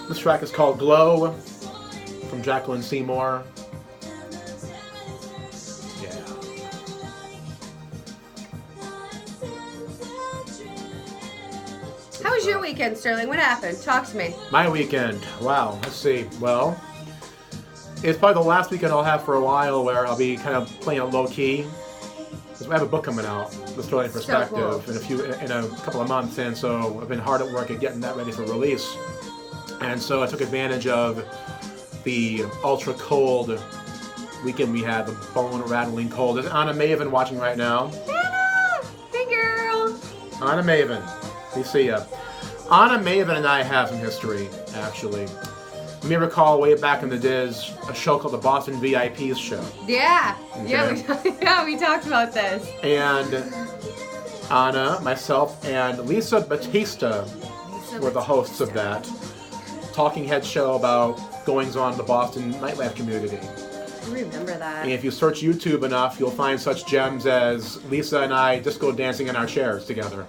This track is called Glow from Jacqueline Seymour. Yeah. How was your weekend, Sterling? What happened? Talk to me. My weekend. Wow. Let's see. Well, it's probably the last weekend I'll have for a while where I'll be kind of playing it low key. I have a book coming out, The Sterling Perspective, So cool. in a couple of months, and so I've been hard at work at getting that ready for release. And so I took advantage of the ultra cold weekend we had, the bone rattling cold. Is Anna Maven watching right now? Anna! Hey, girl! Anna Maven, we see ya. Anna Maven and I have some history, actually. You may recall way back in the days a show called the Boston VIPs Show. Yeah. Okay. Yeah, we talked about this. And Anna, myself, and Lisa Batista were the hosts of that talking head show about goings on in the Boston nightlife community. I remember that. And if you search YouTube enough, you'll find such gems as Lisa and I disco dancing in our chairs together.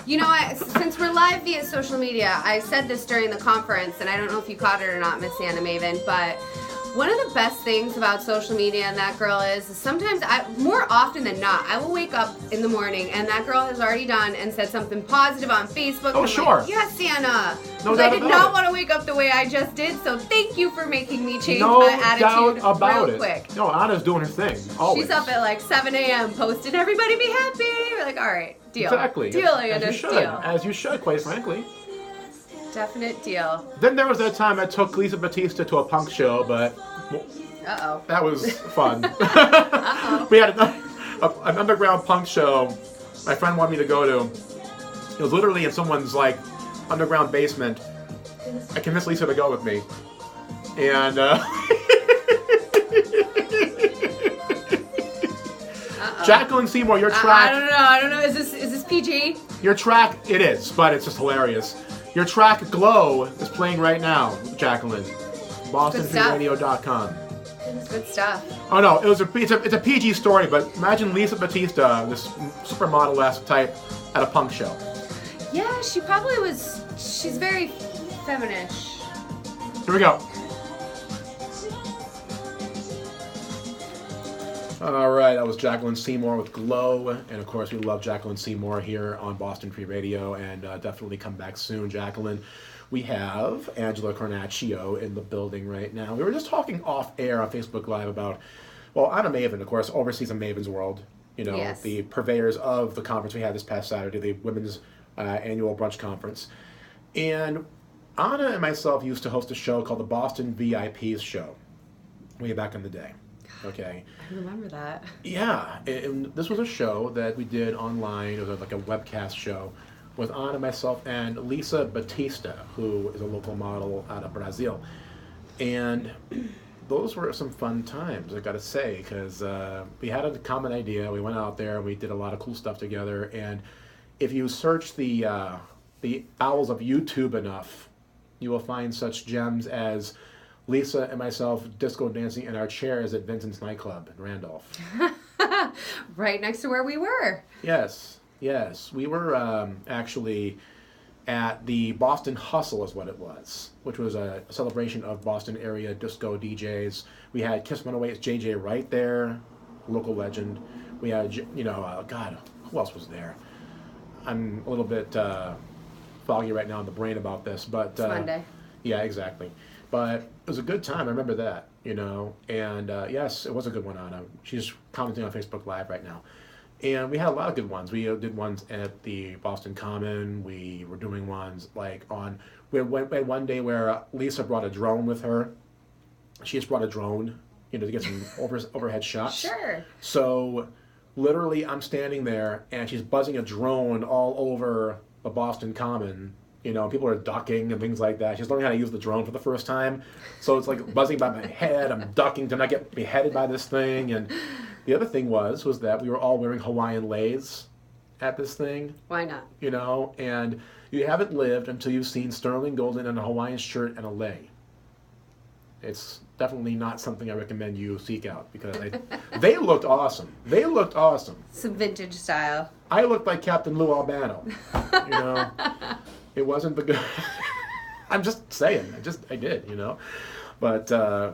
You know what? Since we're live via social media, I said this during the conference, and I don't know if you caught it or not, Miss Anna Maven, but one of the best things about social media and that girl is sometimes, more often than not, I will wake up in the morning and that girl has already done and said something positive on Facebook. Oh, and I'm sure. Like, yes, Anna. No I doubt did about not it. want to wake up the way I just did, so thank you for making me change No my attitude doubt about real it. quick. No, Anna's doing her thing. Always. She's up at like 7 a.m. posting, everybody be happy. We're like, all right, deal. Exactly. Deal, As Anna, you should. deal. As you should, quite frankly. Definite deal. Then there was that time I took Lisa Batista to a punk show, but Uh-oh. that was fun. Uh-oh. We had an underground punk show my friend wanted me to go to. It was literally in someone's like underground basement. I convinced Lisa to go with me. And Jacqueline Seymour, your track. I don't know. Is this PG? Your track, it is, but it's just hilarious. Your track, Glow, is playing right now, Jacqueline. BostonFreeRadio.com. Good stuff. Oh no, it's a PG story, but imagine Lisa Batista, this supermodel-esque type, at a punk show. Yeah, she probably was. She's very feminish. Here we go. All right, that was Jacqueline Seymour with Glow, and of course we love Jacqueline Seymour here on Boston Free Radio, and definitely come back soon, Jacqueline. We have Angela Carnaccio in the building right now. We were just talking off air on Facebook Live about, well, Anna Maven, of course, oversees a Maven's World, you know, Yes. the purveyors of the conference we had this past Saturday, the Women's Annual Brunch Conference. And Anna and myself used to host a show called the Boston VIPs Show way back in the day. Okay. I remember that. Yeah, and this was a show that we did online. It was like a webcast show with Anna, myself, and Lisa Batista, who is a local model out of Brazil. And those were some fun times, I gotta say, because we had a common idea. We went out there, we did a lot of cool stuff together. And if you search the bowels of YouTube enough, you will find such gems as Lisa and myself disco dancing in our chairs at Vincent's nightclub in Randolph. Right next to where we were. Yes. We were actually at the Boston Hustle is what it was, which was a celebration of Boston area disco DJs. We had Kiss 108's JJ Wright there, local legend. We had, God, who else was there? I'm a little bit foggy right now in the brain about this, but... It's Monday. Yeah, exactly. But it was a good time. I remember that, And yes, it was a good one, Anna. She's commenting on Facebook Live right now. And we had a lot of good ones. We did ones at the Boston Common. We were doing ones like we had one day where Lisa brought a drone with her. She just brought a drone, to get some overhead shots. Sure. So literally I'm standing there and she's buzzing a drone all over the Boston Common. People are ducking and things like that. She's learning how to use the drone for the first time. So it's like buzzing by my head. I'm ducking to not get beheaded by this thing. And the other thing was that we were all wearing Hawaiian leis at this thing. Why not? And you haven't lived until you've seen Sterling Golden in a Hawaiian shirt and a lei. it's definitely not something I recommend you seek out because they looked awesome. They looked awesome. Some vintage style. I looked like Captain Lou Albano. You know, it wasn't the good. I'm just saying. I did. You know, but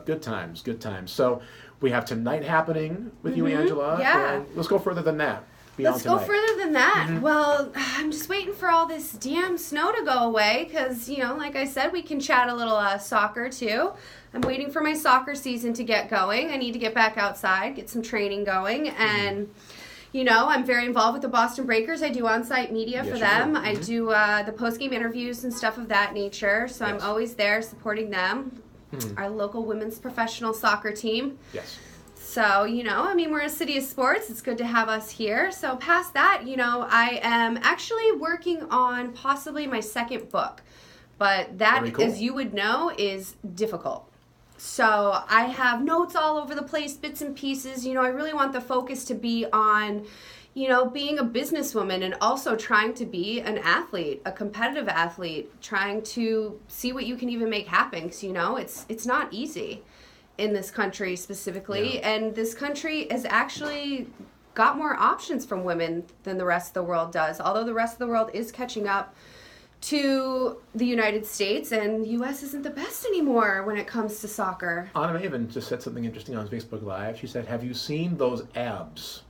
good times, good times. So we have tonight happening with you, Angela. Yeah. And let's go further than that. Let's go further than that. Well, I'm just waiting for all this damn snow to go away because, you know, like I said, we can chat a little soccer too. I'm waiting for my soccer season to get going. I need to get back outside, get some training going, and you know, I'm very involved with the Boston Breakers. I do on-site media for them. I do the post-game interviews and stuff of that nature, so I'm always there supporting them. Our local women's professional soccer team. Yes. So, you know, I mean, we're a city of sports. It's good to have us here. So past that, you know, I am actually working on possibly my second book. But that, as you would know, is difficult. So I have notes all over the place, bits and pieces. You know, I really want the focus to be on, you know, being a businesswoman and also trying to be an athlete, a competitive athlete, trying to see what you can even make happen. Because, you know, it's not easy in this country specifically, and this country has actually got more options from women than the rest of the world does, although the rest of the world is catching up to the United States, and U.S. isn't the best anymore when it comes to soccer. Anna Maven just said something interesting on Facebook Live. She said, have you seen those abs?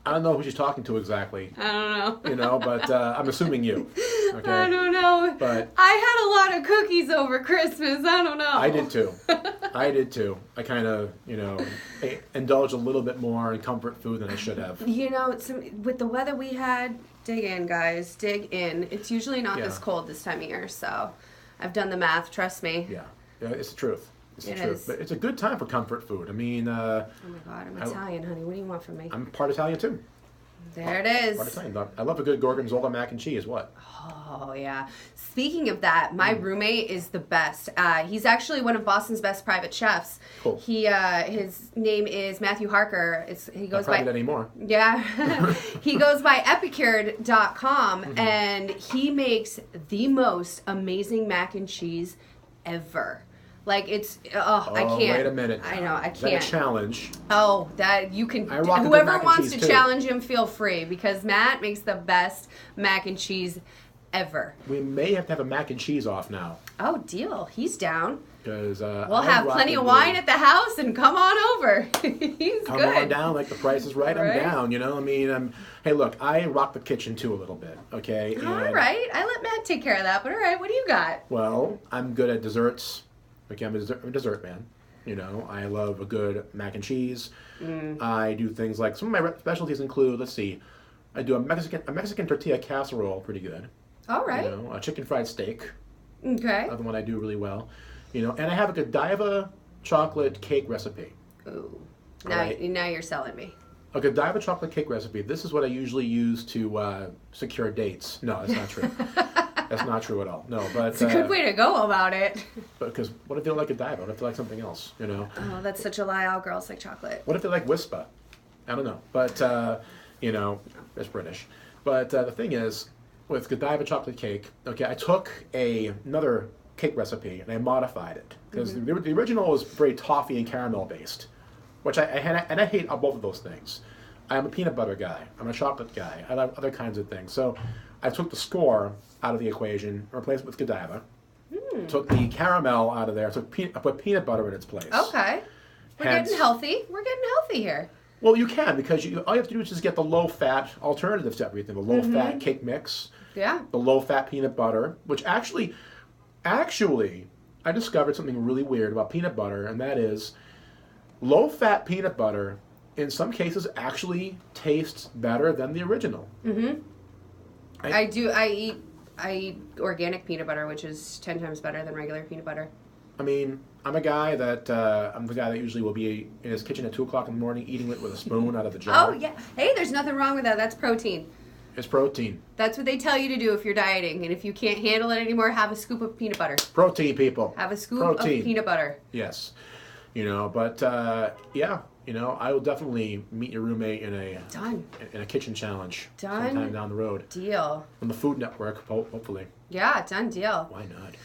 I don't know who she's talking to exactly. I don't know. You know, but I'm assuming you. Okay? I don't know. But I had a lot of cookies over Christmas. I don't know. I did too. I kind of, you know, indulged a little bit more in comfort food than I should have. You know, with the weather we had, dig in, guys. Dig in. It's usually not this cold this time of year, so I've done the math. Trust me. Yeah, it's the truth. It's the It truth. is. But it's a good time for comfort food. I mean, oh my God, I'm Italian, honey. What do you want from me? I'm part Italian too. There it is. Part Italian. I love a good gorgonzola mac and cheese. What? Oh, yeah. Speaking of that, my roommate is the best. He's actually one of Boston's best private chefs. Cool. His name is Matthew Harker. He goes Not by private anymore. Yeah. He goes by epicure.com, and he makes the most amazing mac and cheese ever. Like, it's, I can't. Wait a minute. I know, I Is that can't. a challenge? Oh, that you can, I rock a good whoever mac and wants cheese, to too. challenge him, feel free, because Matt makes the best mac and cheese ever. We may have to have a mac and cheese off now. Oh, deal. He's down. Because We'll have plenty of wine at the house and come on over. He's Come good. on down, like the price is right. Right? I'm down. You know, I mean, hey, look, I rock the kitchen too a little bit. Okay. All right. I let Matt take care of that, but all right. What do you got? Well, I'm good at desserts. Okay, I'm a dessert man. You know, I love a good mac and cheese. I do things like, some of my specialties include, let's see, I do a Mexican tortilla casserole, pretty good. All right. You know, a chicken fried steak, Okay. another one I do really well. You know, and I have a Godiva chocolate cake recipe. Ooh. All Now, right. now you're selling me. A Godiva chocolate cake recipe. This is what I usually use to secure dates. No, that's not true. That's not true at all. No, but It's a good way to go about it. Because what if they don't like Godiva? What if they like something else? You know. Oh, that's such a lie. All girls like chocolate. What if they like Wispa? I don't know. But you know, it's British. But the thing is, with Godiva chocolate cake, okay, I took another cake recipe and I modified it because the original was very toffee and caramel based, which I hate both of those things. I'm a peanut butter guy. I'm a chocolate guy. I love other kinds of things. So I took the score out of the equation, replaced it with Godiva. Took the caramel out of there. I put peanut butter in its place. Okay. We're Hence- getting healthy. We're getting healthy here. Well, you can because all you have to do is just get the low-fat alternatives to everything. The low-fat cake mix, Yeah. the low-fat peanut butter, which actually, I discovered something really weird about peanut butter, and that is low-fat peanut butter, in some cases, actually tastes better than the original. I eat organic peanut butter, which is 10 times better than regular peanut butter. I mean, I'm the guy that usually will be in his kitchen at 2 o'clock in the morning eating it with a spoon out of the jar. Oh, yeah. Hey, there's nothing wrong with that. That's protein. It's protein. That's what they tell you to do if you're dieting. And if you can't handle it anymore, have a scoop of peanut butter. Protein, people. Have a scoop of peanut butter. Yes. You know, but yeah, you know, I will definitely meet your roommate in a kitchen challenge sometime down the road. Deal. On the Food Network, hopefully. Yeah, done deal. Why not?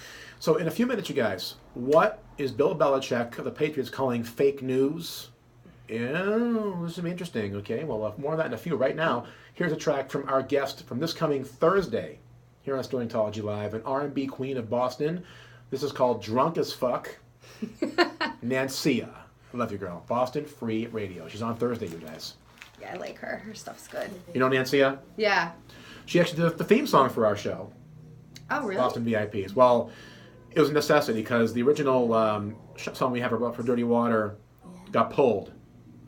So in a few minutes, you guys, what is Bill Belichick of the Patriots calling fake news? Yeah, this will be interesting. Okay, well, more of that in a few. Right now, here's a track from our guest from this coming Thursday here on Storytology Live, an R&B queen of Boston. This is called Drunk as Fuck. Nancia. I love you, girl. Boston Free Radio. She's on Thursday, you guys. Yeah, I like her. Her stuff's good. You know Nancia? Yeah. She actually did the theme song for our show. Oh, really? Boston VIPs. Well, it was a necessity because the original song we have for Dirty Water got pulled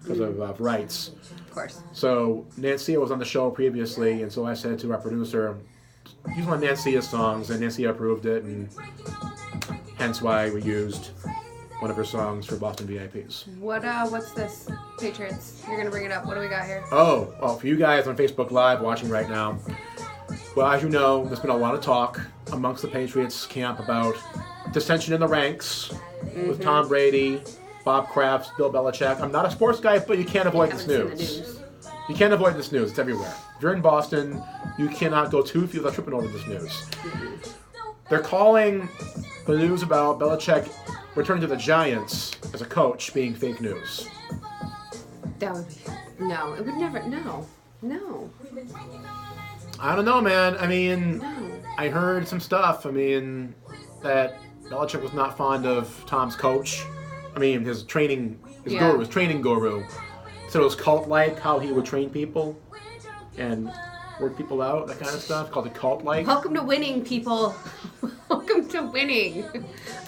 because of rights. Of course. So Nancia was on the show previously, and so I said to our producer, use one of Nancia's songs, and Nancia approved it, and hence why we used one of her songs for Boston VIPs. What's this? Patriots. You're going to bring it up. What do we got here? Oh, well, for you guys on Facebook Live watching right now, well, as you know, there's been a lot of talk amongst the Patriots camp about dissension in the ranks with Tom Brady, Bob Kraft, Bill Belichick. I'm not a sports guy, but you can't avoid this news. You can't avoid this news. It's everywhere. If you're in Boston, you cannot go 2 feet without tripping over this news. They're calling the news about Belichick returning to the Giants as a coach being fake news. That would be... No, it would never... No. I don't know, man. I mean, No. I heard some stuff. I mean, that Belichick was not fond of Tom's coach. I mean, his training guru. So it was cult-like how he would train people and work people out, that kind of stuff. Called it cult-like. Welcome to winning, people. Welcome to winning.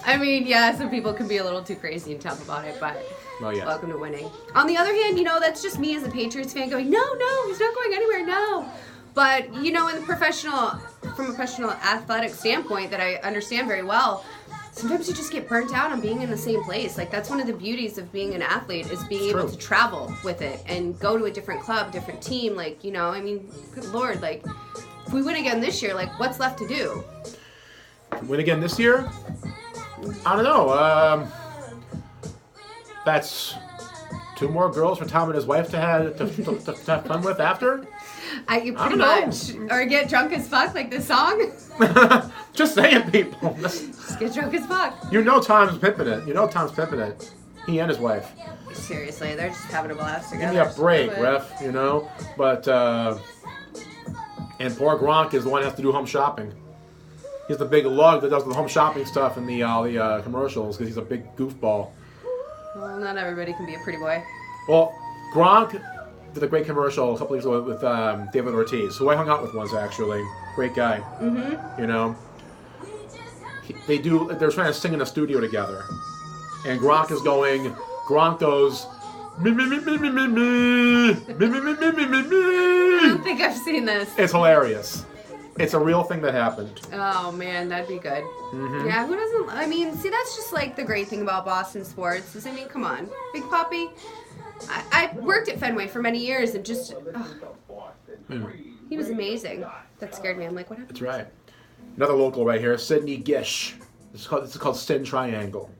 I mean, yeah, some people can be a little too crazy and tough about it, but Oh, yeah. welcome to winning. On the other hand, that's just me as a Patriots fan going, no, he's not going anywhere, no. But, from a professional athletic standpoint that I understand very well, sometimes you just get burnt out on being in the same place. Like, that's one of the beauties of being an athlete is being able to travel with it and go to a different club, different team. Like, I mean, good Lord, like, if we win again this year, like, what's left to do? Win again this year? I don't know. That's 2 more girls for Tom and his wife to have fun with after? Pretty much. Or get drunk as fuck, like this song. Just saying, people. Just get drunk as fuck. Tom's pimping it. He and his wife. Seriously, they're just having a blast together. Give me a break, ref, But, and poor Gronk is the one who has to do home shopping. He's the big lug that does the home shopping stuff in the commercials because he's a big goofball. Well, not everybody can be a pretty boy. Well, Gronk did a great commercial a couple weeks ago with David Ortiz, who I hung out with once, actually. Great guy. Mm-hmm. They're trying to sing in a studio together. And Gronk goes, me, me, me, me, me, me, me, me, me, me, me, me, me, me. I don't think I've seen this. It's hilarious. It's a real thing that happened. Oh, man, that'd be good. Mm-hmm. Yeah, who doesn't... I mean, see, that's just, like, the great thing about Boston sports is, come on. Big Papi... I worked at Fenway for many years and just... he was amazing. That scared me. I'm like, what happened? That's right. Another local right here, Sydney Gish. This is called Sin Triangle.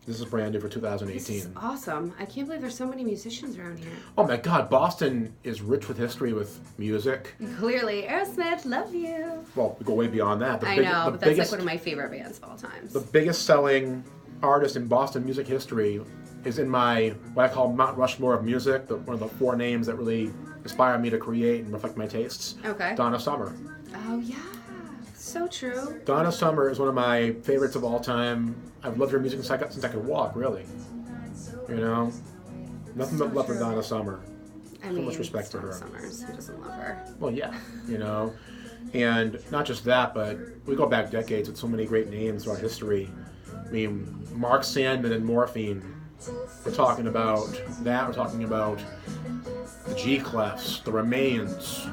This is brand new for 2018. This is awesome. I can't believe there's so many musicians around here. Oh my God, Boston is rich with history with music. Clearly, Aerosmith, love you. Well, we go way beyond that. But that's like one of my favorite bands of all time. The biggest selling artist in Boston music history is in what I call Mount Rushmore of music, one of the 4 names that really inspire me to create and reflect my tastes. Okay. Donna Summer. Oh, yeah. So true. Donna Summer is one of my favorites of all time. I've loved her music since I could walk, really. Nothing but love for Donna Summer. I mean, so much respect to her. Summers, who doesn't love her? Well, yeah, And not just that, but we go back decades with so many great names throughout history. I mean, Mark Sandman and Morphine. We're talking about that. We're talking about the G-Clefs, the Remains,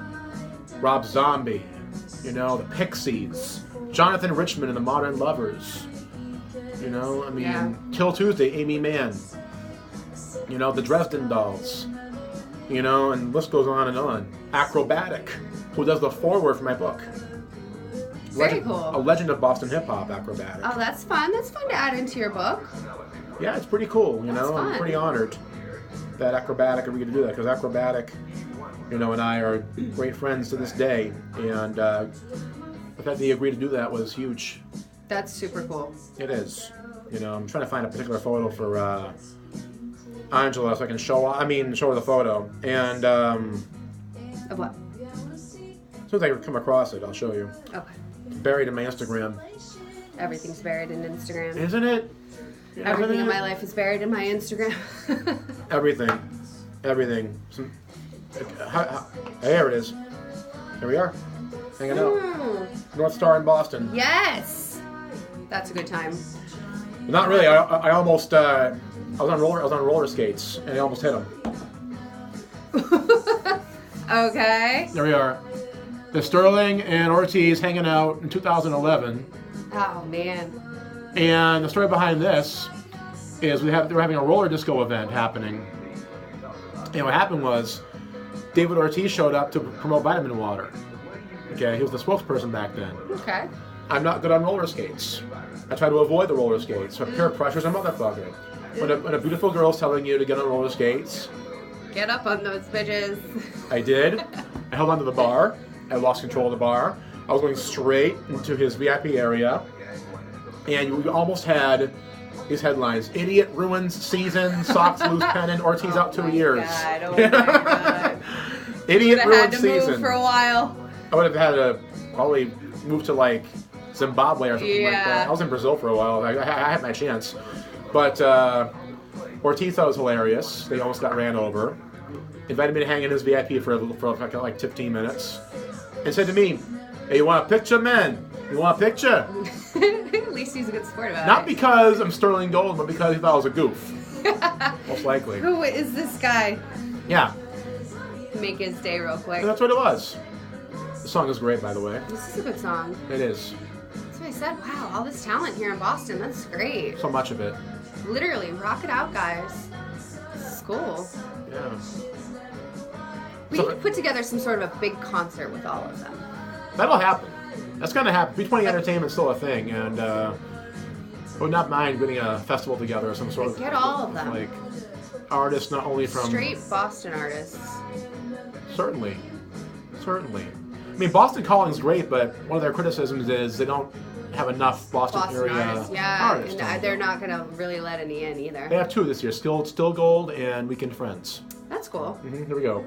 Rob Zombie, the Pixies, Jonathan Richman and the Modern Lovers. Till Tuesday, Amy Mann. The Dresden Dolls. And the list goes on and on. Acrobatic, who does the foreword for my book. Very cool. A legend of Boston hip-hop, Acrobatic. Oh, that's fun. That's fun to add into your book. Yeah, it's pretty coul. That's fun. I'm pretty honored that Acrobatic agreed to do that because Acrobatic, and I are great friends to this day, and the fact that he agreed to do that was huge. That's super cool. It is. You know, I'm trying to find a particular photo for Angela so I can show her the photo. And Of what? as soon as I come across it, I'll show you. Okay. It's buried in my Instagram. Everything's buried in Instagram. Isn't it? Everything in my life is buried in my Instagram. Everything. There it is. Here we are. Hanging out. North Star in Boston. Yes. That's a good time. Not really. I almost. I was on roller skates and I almost hit him. Okay. There we are. The Sterling and Ortiz hanging out in 2011. Oh man. And the story behind this is they were having a roller disco event happening. And what happened was David Ortiz showed up to promote vitamin water. Okay, he was the spokesperson back then. Okay. I'm not good on roller skates. I try to avoid the roller skates. So peer pressure's a motherfucker. When a beautiful girl's telling you to get on roller skates, get up on those bitches. I did. I held onto the bar. I lost control of the bar. I was going straight into his VIP area. And you almost had these headlines: Idiot ruins season, Sox lose pennant, Ortiz out 2 years. God, oh my God. Idiot ruins had to season. move for a while. I would have had to probably move to like Zimbabwe or something like that. I was in Brazil for a while. I had my chance. But Ortiz thought it was hilarious. They almost got ran over. Invited me to hang in his VIP for like 15 minutes. And said to me, "Hey, you want a picture, man? You want a picture?" At least he's a good sport about Not it. because I'm Sterling Gold, but because he thought I was a goof. Most likely. Who is this guy? Yeah. Make his day real quick. And that's what it was. The song is great, by the way. This is a good song. It is. That's what I said. Wow, all this talent here in Boston. That's great. So much of it. Literally, rock it out, guys. This is cool. Yeah. We So- need to put together some sort of a big concert with all of them. That'll happen. That's going to happen. B20 Entertainment's still a thing, and I would not mind getting a festival together or some sort of... Get all of them. Like, artists not only from... Straight Boston artists. Certainly. I mean, Boston Calling's great, but one of their criticisms is they don't have enough Boston area artists. Yeah, artists. and they're not going to really let any in either. They have 2 this year, Still Gold and Weekend Friends. That's cool. Here we go.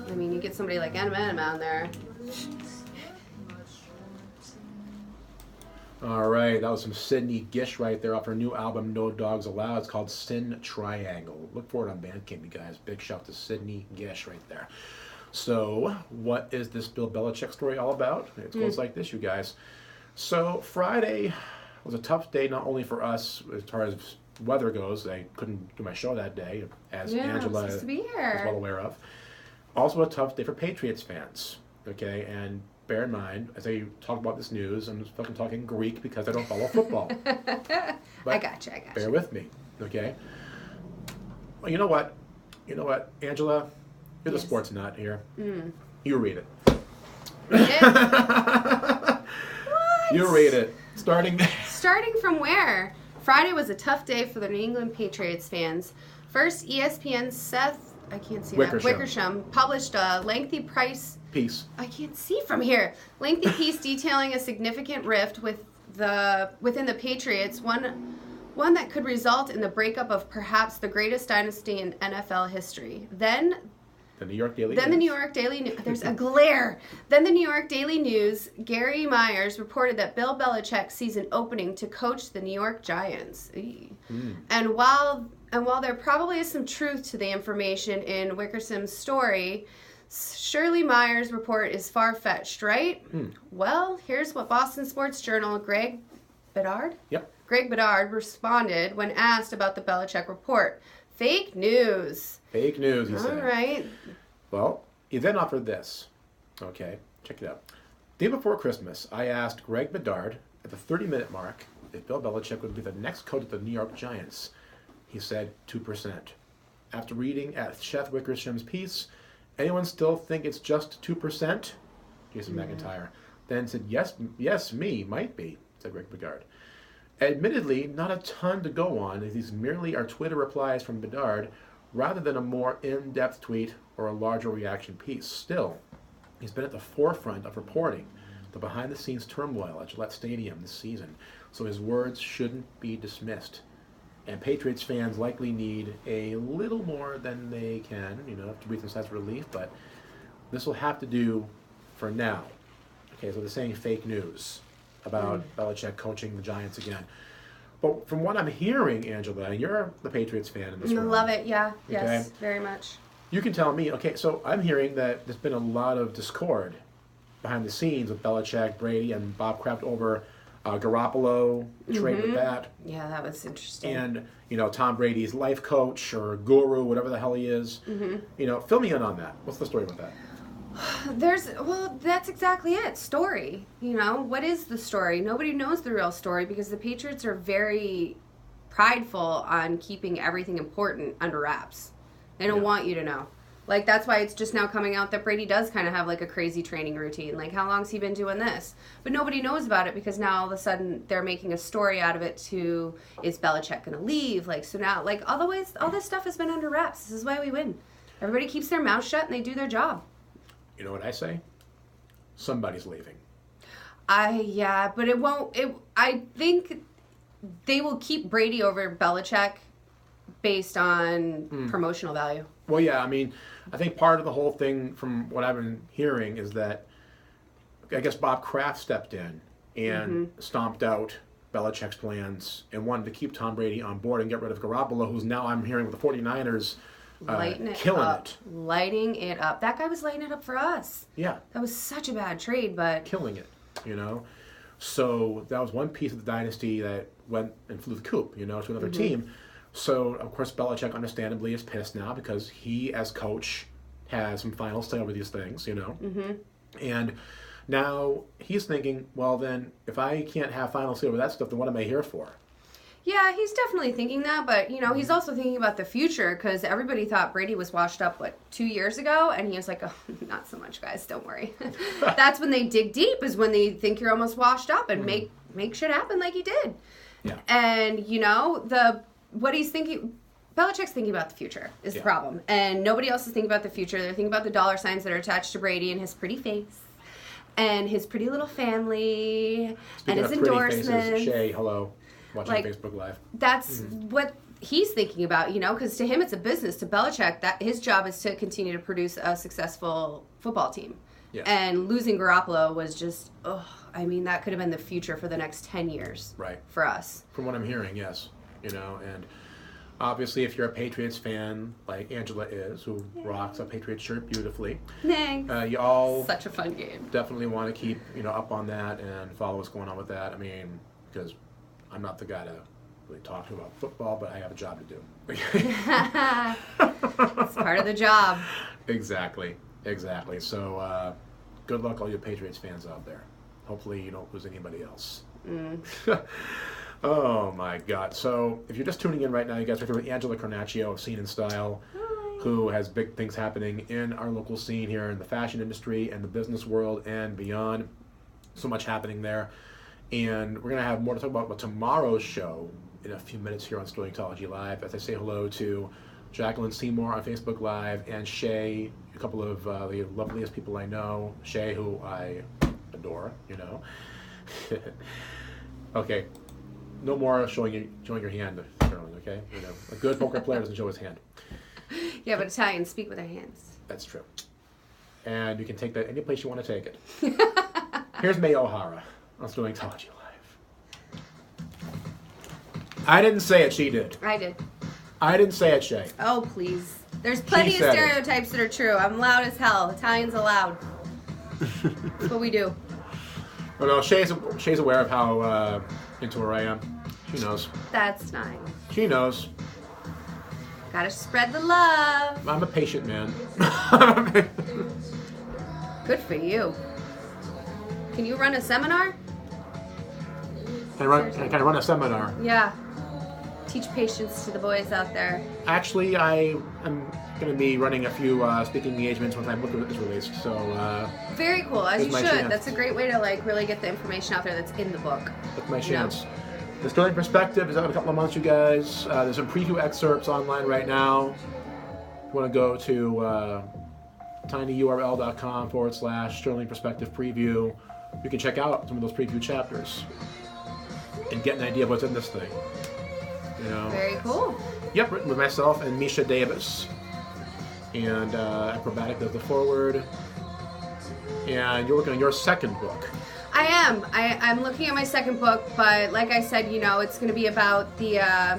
I mean, you get somebody like Eminem out there. All right, that was some Sydney Gish right there off her new album, No Dogs Allowed. It's called Sin Triangle. Look for it on Bandcamp, you guys. Big shout to Sydney Gish right there. So, what is this Bill Belichick story all about? It goes like this, you guys. So, Friday was a tough day, not only for us as far as weather goes. I couldn't do my show that day, as Angela supposed to be is here. well aware of. Also a tough day for Patriots fans, okay? And bear in mind, as I talk about this news, I'm fucking talking Greek because I don't follow football. I got you. Bear with me, okay? Well, you know what, Angela? You're the sports nut here. You read it. You read it. Starting from where? Friday was a tough day for the New England Patriots fans. First, ESPN's Seth Wickersham published a lengthy piece. I can't see from here. Lengthy piece detailing a significant rift within the Patriots, one that could result in the breakup of perhaps the greatest dynasty in NFL history. Then the New York Daily News. There's a glare. Then the New York Daily News, Gary Myers reported that Bill Belichick sees an opening to coach the New York Giants. And while there probably is some truth to the information in Wickersham's story, surely Myers' report is far-fetched, right? Well, here's what Boston Sports Journal Greg Bedard responded when asked about the Belichick report. Fake news. Fake news, he said. All right. Well, he then offered this. Okay, check it out. The day before Christmas, I asked Greg Bedard at the 30-minute mark if Bill Belichick would be the next coach of the New York Giants. He said 2%. After reading at Seth Wickersham's piece, anyone still think it's just 2%? Jason McIntyre then said, yes, me, might be, said Greg Bedard. Admittedly, not a ton to go on, as these merely are Twitter replies from Bedard, rather than a more in-depth tweet or a larger reaction piece. Still, he's been at the forefront of reporting the behind-the-scenes turmoil at Gillette Stadium this season, so his words shouldn't be dismissed. And Patriots fans likely need a little more than they can, to breathe some sense of relief, but this will have to do for now. Okay, so they're saying fake news about Belichick coaching the Giants again. But from what I'm hearing, Angela, you're the Patriots fan in this room. Love it, yeah. Okay? Yes, very much. You can tell me, okay, so I'm hearing that there's been a lot of discord behind the scenes with Belichick, Brady, and Bob Kraft over Garoppolo, trade with that. Yeah, that was interesting. And, Tom Brady's life coach or guru, whatever the hell he is. Fill me in on that. What's the story with that? That's exactly it. Story. What is the story? Nobody knows the real story because the Patriots are very prideful on keeping everything important under wraps. They don't want you to know. Like, that's why it's just now coming out that Brady does kind of have, like, a crazy training routine. Like, how long's he been doing this? But nobody knows about it because now all of a sudden they're making a story out of it to, is Belichick going to leave? Like, so now, like, all this stuff has been under wraps. This is why we win. Everybody keeps their mouth shut and they do their job. You know what I say? Somebody's leaving. But it won't, I think they will keep Brady over Belichick based on promotional value. Well, yeah, I mean, I think part of the whole thing from what I've been hearing is that I guess Bob Kraft stepped in and stomped out Belichick's plans and wanted to keep Tom Brady on board and get rid of Garoppolo, who's now, I'm hearing, with the 49ers, lighting it up. That guy was lighting it up for us. Yeah. That was such a bad trade, but... Killing it, So that was one piece of the dynasty that went and flew the coop, to another team. So, of course, Belichick understandably is pissed now because he, as coach, has some final say over these things, And now he's thinking, well, then, if I can't have final say over that stuff, then what am I here for? Yeah, he's definitely thinking that, but, he's also thinking about the future because everybody thought Brady was washed up, 2 years ago? And he was like, oh, not so much, guys, don't worry. That's when they dig deep, is when they think you're almost washed up and make shit happen like he did. Yeah. And, what he's thinking, Belichick's thinking about the future is the problem. And nobody else is thinking about the future. They're thinking about the dollar signs that are attached to Brady and his pretty face and his pretty little family and his endorsements. Shay, hello, watching Facebook Live. That's what he's thinking about, because to him it's a business. To Belichick, that his job is to continue to produce a successful football team. Yes. And losing Garoppolo was just, that could have been the future for the next 10 years for us. From what I'm hearing, yes. And obviously if you're a Patriots fan like Angela is, who rocks a Patriots shirt beautifully, you all such a fun game. Definitely want to keep up on that and follow what's going on with that. I mean, because I'm not the guy to really talk to about football, but I have a job to do. It's part of the job. Exactly. So good luck all you Patriots fans out there. Hopefully you don't lose anybody else. Oh my God. So if you're just tuning in right now, you guys are here with Angela Carnaccio of Scene&Style, who has big things happening in our local scene here in the fashion industry and the business world and beyond. So much happening there. And we're going to have more to talk about tomorrow's show in a few minutes here on Storytology Live, as I say hello to Jacqueline Seymour on Facebook Live and Shay, a couple of the loveliest people I know. Shay, who I adore, Okay. No more showing your hand, Sterling, okay? A good poker player doesn't show his hand. Yeah, but Italians speak with their hands. That's true. And you can take that any place you want to take it. Here's May O'Hara on Storytology Live. I didn't say it, she did. I did. I didn't say it, Shay. Oh, please. There's plenty of stereotypes that are true. I'm loud as hell. Italians are loud. That's what we do. Well, no, Shay's aware of how into her I am. She knows. That's nice. She knows. Gotta spread the love. I'm a patient man. Good for you. Can you run a seminar? Can I run a seminar? Yeah. Teach patience to the boys out there. Actually, I am going to be running a few speaking engagements once my book is released. So very cool, as you should. Chance. That's a great way to really get the information out there that's in the book. That's my chance. The Sterling Perspective is out in a couple of months, you guys. There's some preview excerpts online right now. You want to go to tinyurl.com/Sterling Perspective Preview. you can check out some of those preview chapters and get an idea of what's in this thing. You know. Very cool. Yep, written with myself and Misha Davis. And Acrobatic does the foreword. And you're working on your second book. I am. I'm looking at my second book, but like I said, you know, it's going to be about the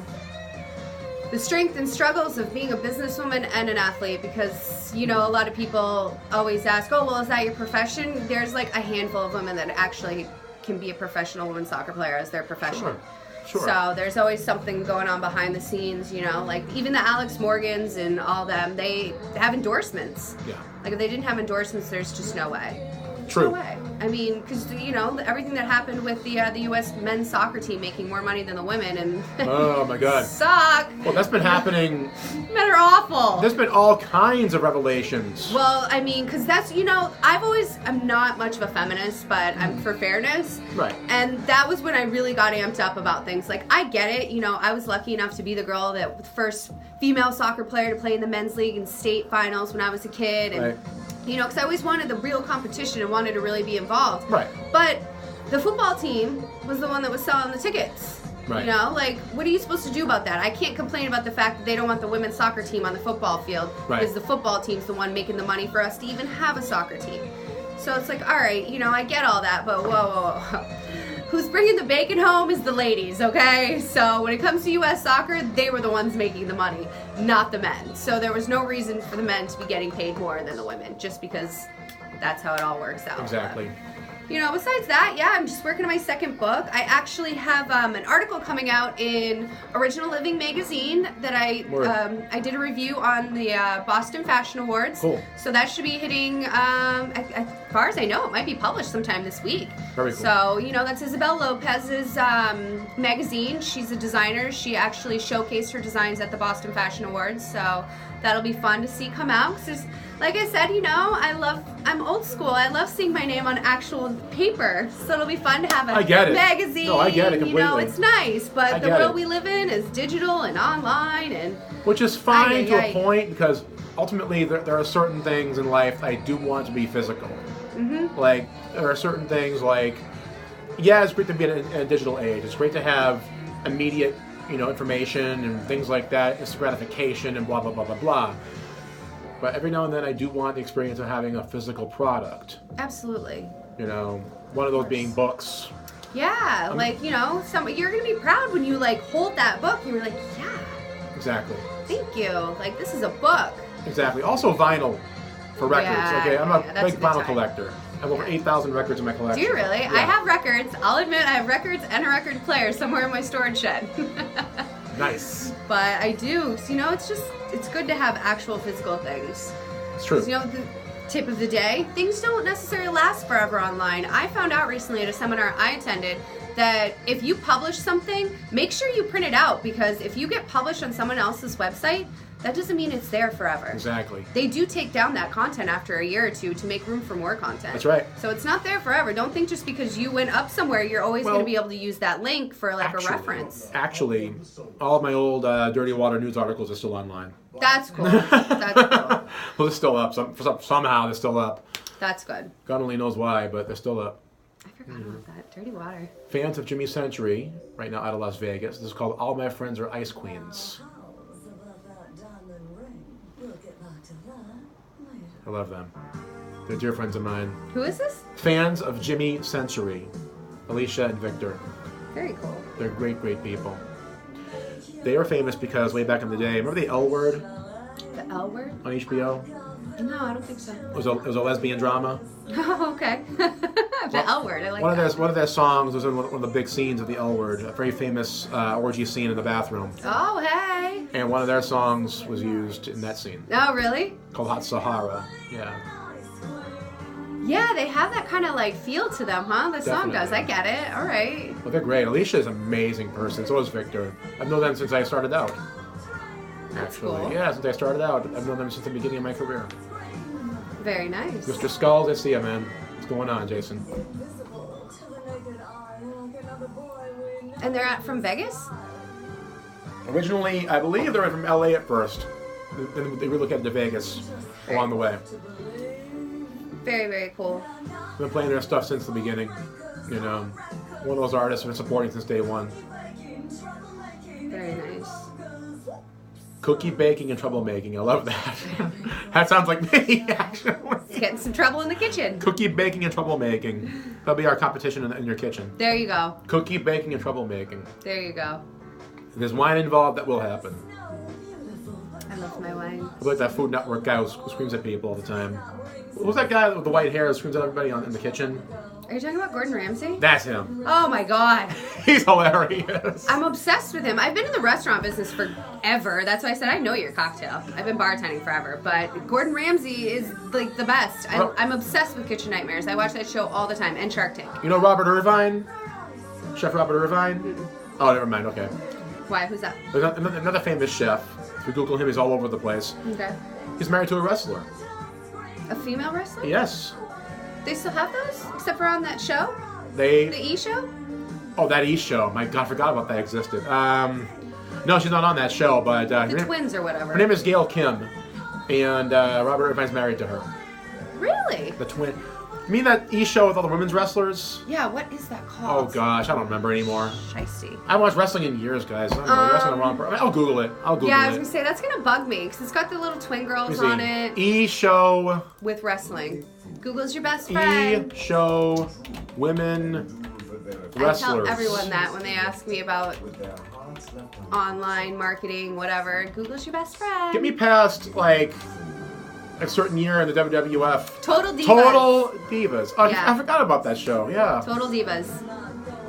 strength and struggles of being a businesswoman and an athlete, because, you know, a lot of people always ask, oh, well, is that your profession? There's like a handful of women that actually can be a professional women's soccer player as their profession. Sure. So there's always something going on behind the scenes, you know, like even the Alex Morgans and all them, they have endorsements. Yeah. Like if they didn't have endorsements, there's just no way. True. No way. I mean, because, you know, everything that happened with the U.S. men's soccer team making more money than the women, and Oh my God. suck. Well, that's been happening. Men are awful. There's been all kinds of revelations. Well, I mean, because that's, you know, I'm not much of a feminist, but I'm for fairness. Right. And that was when I really got amped up about things. Like, I get it. You know, I was lucky enough to be the girl that the first female soccer player to play in the men's league and state finals when I was a kid. And, Right. you know, because I always wanted the real competition and wanted to really be involved. Right. But the football team was the one that was selling the tickets. Right. You know, like, what are you supposed to do about that? I can't complain about the fact that they don't want the women's soccer team on the football field, Right. because the football team's the one making the money for us to even have a soccer team. So it's like, all right, you know, I get all that, but whoa. Who's bringing the bacon home is the ladies, okay? So when it comes to U.S. soccer, they were the ones making the money, not the men. So there was no reason for the men to be getting paid more than the women, just because that's how it all works out. Exactly. You know, besides that, yeah, I'm just working on my second book. I actually have an article coming out in Original Living magazine that I did a review on the Boston Fashion Awards. Cool. So that should be hitting, as far as I know, it might be published sometime this week. Very cool. So, you know, that's Isabel Lopez's magazine. She's a designer. She actually showcased her designs at the Boston Fashion Awards. So that'll be fun to see come out. 'Cause there's, like I said, you know, I'm old school. I love seeing my name on actual paper. So it'll be fun to have a I get it. magazine. No, I get it You know, completely. it's nice. But I the get world it. we live in is digital and online. And Which is fine to Aye. a point, because ultimately there are certain things in life I do want to be physical. Mm-hmm. Like, there are certain things like, yeah, it's great to be in a digital age. It's great to have immediate, you know, information and things like that, instant gratification and blah, blah, blah, blah, blah. But every now and then I do want the experience of having a physical product. Absolutely. You know, one of those being books. Yeah, like, you know, you're going to be proud when you, like, hold that book and you're like, yeah, Exactly. thank you. Like, this is a book. Exactly. Also vinyl for records. Yeah, Okay, I'm yeah, a that's big a good vinyl time. collector. I have over 8,000 records in my collection. Do you really? Yeah. I have records. I'll admit I have records and a record player somewhere in my storage shed. Nice. But I do. So, you know, it's good to have actual physical things. It's true. 'Cause, you know, the tip of the day, things don't necessarily last forever online. I found out recently at a seminar I attended that if you publish something, make sure you print it out, because if you get published on someone else's website, that doesn't mean it's there forever. Exactly. They do take down that content after a year or two to make room for more content. That's right. So it's not there forever. Don't think just because you went up somewhere, you're always going to be able to use that link for like a reference. Actually, all of my old Dirty Water news articles are still online. That's cool. That's cool. Well, they're still up. Somehow they're still up. That's good. God only knows why, but they're still up. I forgot about that. Dirty water. Fans of Jimmy Century, right now out of Las Vegas. This is called All My Friends Are Ice Queens. I love them. They're dear friends of mine. Who is this? Fans of Jimmy Century, Alicia and Victor. Very cool. They're great, great people. They were famous because way back in the day, remember the L Word The L word? on HBO? No, I don't think so. It was a lesbian drama. Oh, okay. The L word. I like One that. of their songs was in one of the big scenes of the L Word, a very famous orgy scene in the bathroom. Oh, hey. And one of their songs was used in that scene, Oh, really? called Hot Sahara. Yeah. Yeah, they have that kind of like feel to them, huh? The song does. I Definitely. get it. All right. Well, they're great. Alicia is an amazing person. So is Victor. I've known them since I started out. That's Actually, cool. yeah, since I started out. I've known them since the beginning of my career. Very nice. Mr. Skulls, I see you, man. What's going on, Jason? And they're from Vegas? Originally, I believe they were from LA at first. Then they relocated to Vegas along the way. Very, very cool. been playing their stuff since the beginning. You know, one of those artists I've been supporting since day one. Very nice. Cookie baking and troublemaking. I love that. That sounds like me, actually. Let's get in some trouble in the kitchen. Cookie baking and troublemaking. That'll be our competition in your kitchen. There you go. Cookie baking and troublemaking. There you go. If there's wine involved, that will happen. I love my wine. I like that Food Network guy who screams at people all the time. Who's that guy with the white hair who screams at everybody in the kitchen? Are you talking about Gordon Ramsay? That's him. Oh my god. He's hilarious. I'm obsessed with him. I've been in the restaurant business forever. That's why I said I know your cocktail. I've been bartending forever. But Gordon Ramsay is like the best. I'm obsessed with Kitchen Nightmares. I watch that show all the time. And Shark Tank. You know Robert Irvine? Chef Robert Irvine? Oh, never mind. Okay. Why? Who's that? There's another famous chef. If you Google him, he's all over the place. Okay. He's married to a wrestler. A female wrestler? Yes. They still have those? Except for on that show? The E! Show? Oh, that E! Show. My God, I forgot about that existed. No, she's not on that show, but... the twins or whatever. Her name is Gail Kim, and Robert Irvine's married to her. Really? The twin... You mean that E! Show with all the women's wrestlers? Yeah, what is that called? Oh, gosh, I don't remember anymore. Shiesty. I haven't watched wrestling in years, guys. I don't know, you're asking the wrong person. I'll Google it. Yeah, I was going to say, that's going to bug me, because it's got the little twin girls on it. E! Show... With wrestling. Google's your best friend. E! Show... Women... Wrestlers. I tell everyone that when they ask me about online marketing, whatever. Google's your best friend. Get me past, like... a certain year in the WWF. Total Divas. Total Divas. Oh, Yeah. I forgot about that show. Yeah. Total Divas.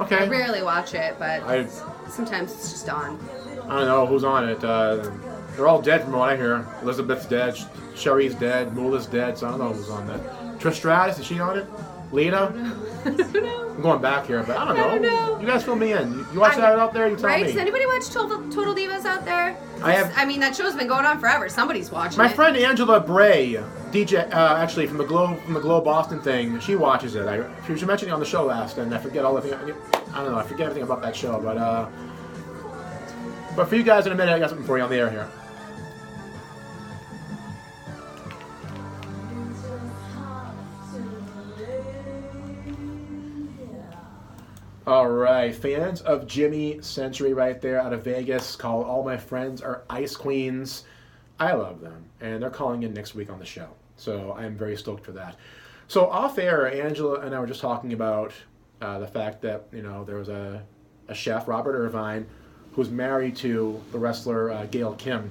Okay. I rarely watch it, but I sometimes it's just on. don't know who's on it. They're all dead from what I hear. Elizabeth's dead. Sherry's dead. Moolah's dead. So I don't know who's on that. Trish Stratus, is she on it? Lita? I'm going back here, but I don't know. You guys fill me in. You watch that out there? You tell Right? me. Does anybody watch Total Divas out there? I have. I mean, that show's been going on forever. Somebody's watching My it. friend Angela Bray, DJ, actually from the Glow Boston thing, she watches it. She was mentioning it on the show last, and I forget all the thing. I don't know. I forget everything about that show, but for you guys in a minute, I got something for you on the air here. All right, fans of Jimmy Century right there out of Vegas, called All My Friends Are Ice Queens. I love them, and they're calling in next week on the show, so I'm very stoked for that. So off air, Angela and I were just talking about the fact that, you know, there was a chef, Robert Irvine, who's married to the wrestler Gail Kim,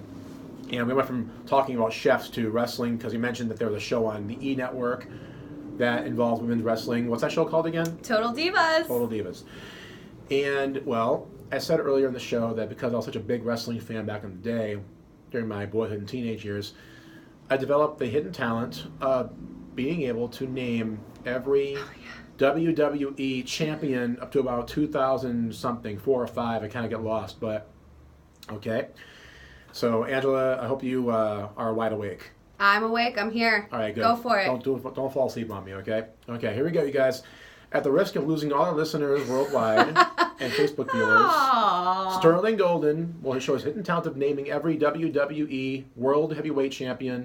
and we went from talking about chefs to wrestling because he mentioned that there was a show on the E! Network that involves women's wrestling. What's that show called again? Total Divas. Total Divas. And, well, I said earlier in the show that because I was such a big wrestling fan back in the day, during my boyhood and teenage years, I developed the hidden talent of being able to name every WWE champion up to about 2000-something, 4 or 5. I kind of get lost, but okay. So, Angela, I hope you are wide awake. I'm awake. I'm here. All right, good. Go for it. Don't fall asleep on me, okay? Okay, here we go, you guys. At the risk of losing all our listeners worldwide and Facebook viewers, Aww. Sterling Golden will show his hidden talent of naming every WWE World Heavyweight Champion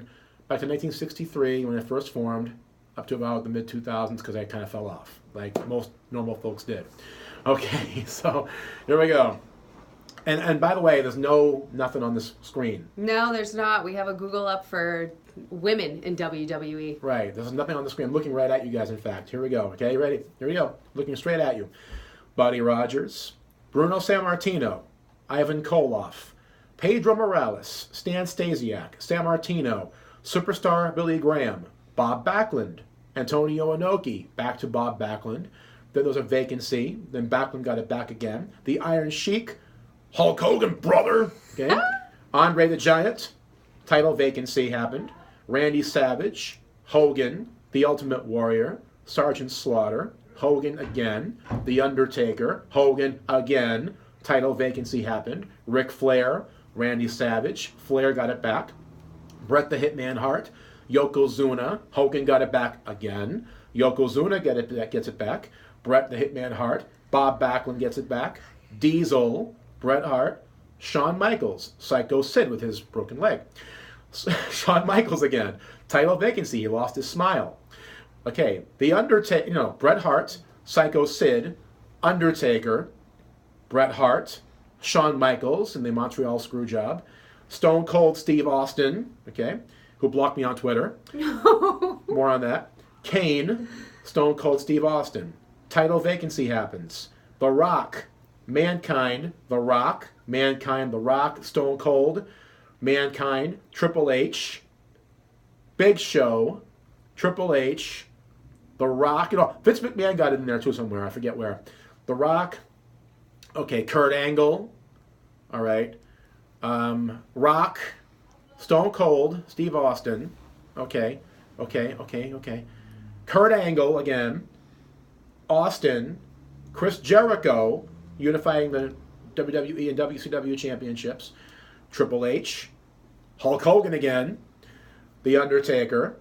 back to 1963 when it first formed, up to about the mid-2000s because I kind of fell off, like most normal folks did. Okay, so here we go. And by the way, there's nothing on this screen. No, there's not. We have a Google up for women in WWE. Right. There's nothing on the screen. I'm looking right at you guys, in fact. Here we go. Okay, you ready? Here we go. Looking straight at you. Buddy Rogers, Bruno Sammartino, Ivan Koloff, Pedro Morales, Stan Stasiak, Sammartino, Superstar Billy Graham, Bob Backlund, Antonio Inoki, back to Bob Backlund. Then there was a vacancy. Then Backlund got it back again. The Iron Sheik, Hulk Hogan, brother. Okay. Andre the Giant, title vacancy happened. Randy Savage, Hogan, The Ultimate Warrior, Sergeant Slaughter, Hogan again. The Undertaker, Hogan again. Title vacancy happened. Ric Flair, Randy Savage, Flair got it back. Bret the Hitman Hart, Yokozuna, Hogan got it back again. Yokozuna gets it back. Bret the Hitman Hart, Bob Backlund gets it back. Diesel, Bret Hart, Shawn Michaels, Psycho Sid with his broken leg. Shawn Michaels again, title vacancy, he lost his smile. Okay, The Undertaker, Bret Hart, Psycho Sid, Undertaker, Bret Hart, Shawn Michaels in the Montreal Screwjob, Stone Cold Steve Austin, okay, who blocked me on Twitter. No. More on that. Kane, Stone Cold Steve Austin. Title vacancy happens. The Rock, Mankind, The Rock, Mankind, The Rock, Stone Cold, Mankind, Triple H, Big Show, Triple H, The Rock. Vince McMahon got in there too somewhere. I forget where. The Rock. Okay, Kurt Angle. All right. Rock, Stone Cold, Steve Austin. Okay. Kurt Angle again. Austin, Chris Jericho, unifying the WWE and WCW championships. Triple H, Hulk Hogan again. The Undertaker,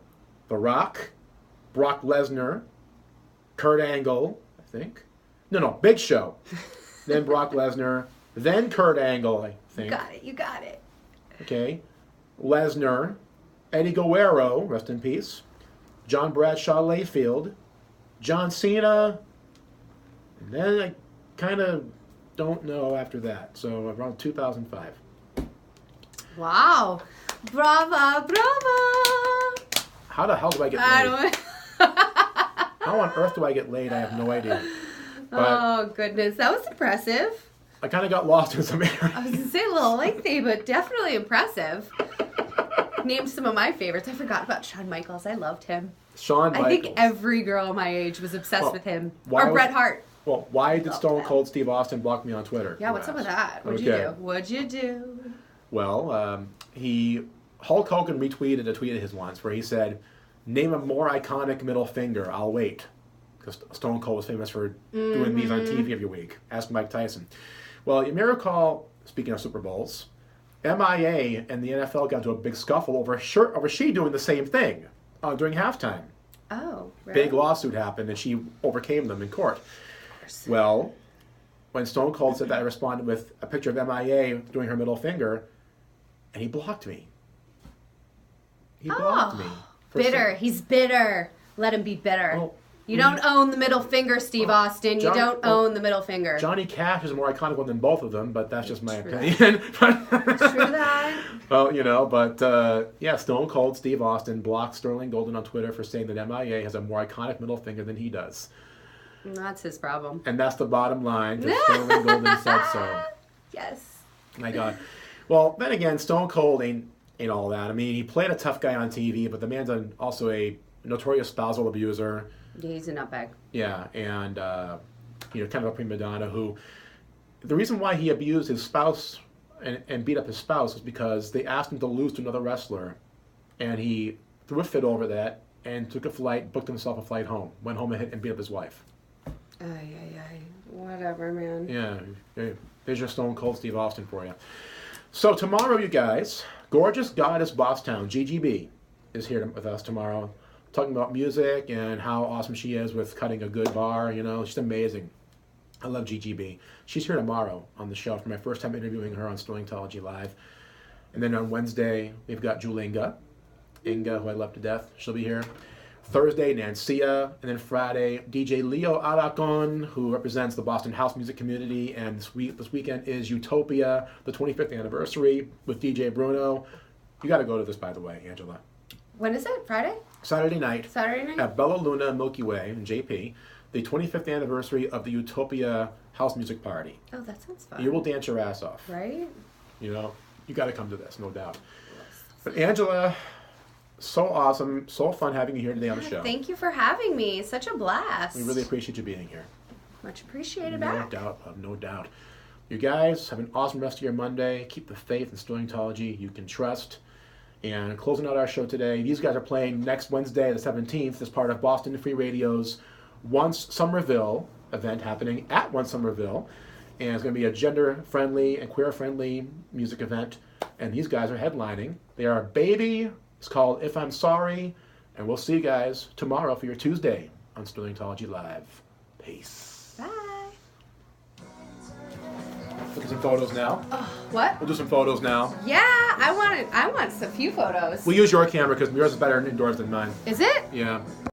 The Rock, Brock Lesnar, Kurt Angle, I think. No, Big Show. Then Brock Lesnar. Then Kurt Angle, I think. You got it. Okay. Lesnar, Eddie Guerrero, rest in peace. John Bradshaw Layfield, John Cena, and then I kind of don't know after that. So around 2005. Wow. Brava. How the hell do I get laid? How on earth do I get laid? I have no idea. But oh, goodness. That was impressive. I kind of got lost in some areas. I was going to say a little lengthy, but definitely impressive. Named some of my favorites. I forgot about Shawn Michaels. I loved him. Shawn Michaels. I think every girl my age was obsessed with him. Or Bret Hart. Well, why did Stone Cold Steve Austin block me on Twitter? Yeah, what's up with that? What'd you do? Well, Hulk Hogan retweeted a tweet of his once where he said, "Name a more iconic middle finger. I'll wait." Because Stone Cold was famous for doing these on TV every week. Ask Mike Tyson. Well, you may recall, speaking of Super Bowls, MIA and the NFL got into a big scuffle over she doing the same thing during halftime. Oh, really? Big lawsuit happened, and she overcame them in court. Well, when Stone Cold said that, I responded with a picture of MIA doing her middle finger, and he blocked me. He blocked me. Bitter. He's bitter. Let him be bitter. Well, you don't own the middle finger, Steve Austin. You don't own the middle finger. Johnny Cash is a more iconic one than both of them, but that's just my opinion. True that. Well, yeah, Stone Cold Steve Austin blocked Sterling Golden on Twitter for saying that MIA has a more iconic middle finger than he does. That's his problem. And that's the bottom line, because Sterling Golden said so. Yes. My God. Well, then again, Stone Cold ain't all that. I mean, he played a tough guy on TV, but the man's also a notorious spousal abuser. Yeah, he's a nutbag. Yeah, and kind of a prima donna who, the reason why he abused his spouse and beat up his spouse was because they asked him to lose to another wrestler, and he threw a fit over that and took a flight, booked himself a flight home, went home and beat up his wife. Whatever, man. Yeah, there's your Stone Cold Steve Austin for you. So tomorrow, you guys, gorgeous goddess Bosstown, GGB, is here with us tomorrow, talking about music and how awesome she is with cutting a good bar. She's amazing. I love GGB. She's here tomorrow on the show for my first time interviewing her on Storytology Live. And then on Wednesday, we've got Julinga, who I love to death. She'll be here. Thursday, Nancia, and then Friday, DJ Leo Aracon, who represents the Boston house music community, and this weekend is Utopia, the 25th anniversary with DJ Bruno. You got to go to this, by the way, Angela. When is it? Friday? Saturday night. At Bella Luna Milky Way in JP, the 25th anniversary of the Utopia house music party. Oh, that sounds fun. You will dance your ass off. Right? You got to come to this, no doubt. But Angela, so awesome, so fun having you here today on the show. Thank you for having me. Such a blast. We really appreciate you being here. Much appreciated No back. doubt, love, no doubt. You guys have an awesome rest of your Monday. Keep the faith in Storytology you can trust. And closing out our show today, these guys are playing next Wednesday, the 17th, as part of Boston Free Radio's Once Somerville event happening at Once Somerville. And it's going to be a gender-friendly and queer-friendly music event. And these guys are headlining. They are Baby. It's called If I'm Sorry. And we'll see you guys tomorrow for your Tuesday on Storytology Live. Peace. Bye. Look at some photos now. What? We'll do some photos now. Yeah, I want a few photos. We'll use your camera because yours is better indoors than mine. Is it? Yeah.